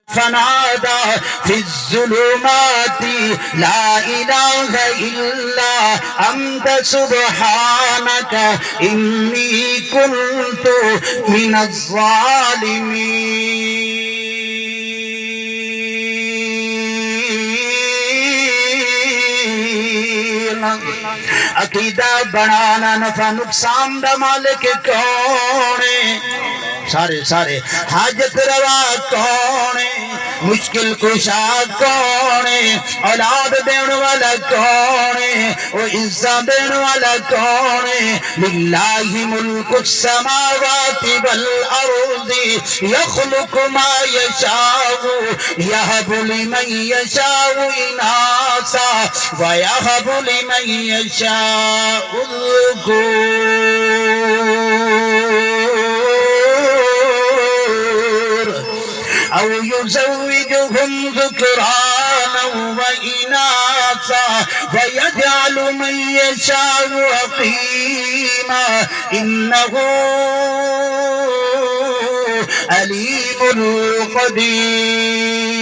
فنادى في الظلمات لا إله إلا أنت سبحانك إني كنت من الظالمين عقیدہ بنانا نفع نقصان دا مالک کون ہے سارے حاجت روا کون ہے مشکل کشا کون ہے اولاد دین والا کون ہے وہ عزت دین والا کون ہے للہ ملک السماوات والارض یخلق ما یشاء یہب لمن یشاء اناسا ویہب لمن یشاء الذکور أو يزوجهم ذكرانا وإناثا ويجعل من يشاء عقيما إنه عليم قدير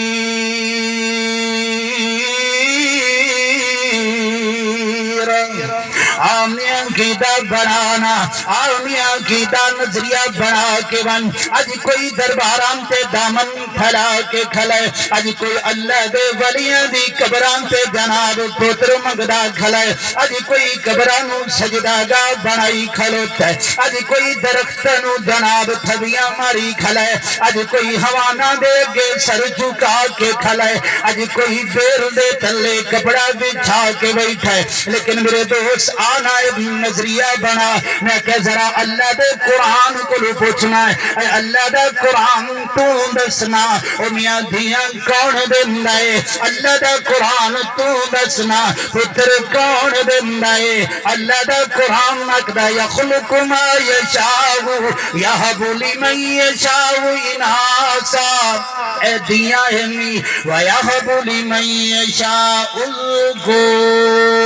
آمین عقیدہ بنانا آمین عقیدہ نظریہ بنا کے بن آج کوئی درباران تے دامن پھیلا کے کھلائے آج کوئی اللہ دے ولیاں دی قبران تے جناب پتر مگدہ کھلائے آج کوئی قبرانو سجدہ گاہ بنائی کھلوتا ہے آج کوئی درختنو جناب تھبیاں ماری کھلائے آج کوئی ہوانا دے گے سر جھکا کے کھلائے آج کوئی بیر دے تلے کپڑا بچھا کے بیٹھا ہے لیکن میرے دوست آنا نظریہ بنا میں کہ ذرا اللہ دے قرآن کو لو پوچھنا ہے اے اللہ دے قرآن تو دسنا او میاں دیاں کون دندا ہے اللہ دے قرآن تو دسنا پتر کون دندا ہے اللہ دے قرآن مقدا یخلق ما یشاء یہب لمن یشاء اناسا اے دیاں ہمی ویہب لمن یشاء الذکور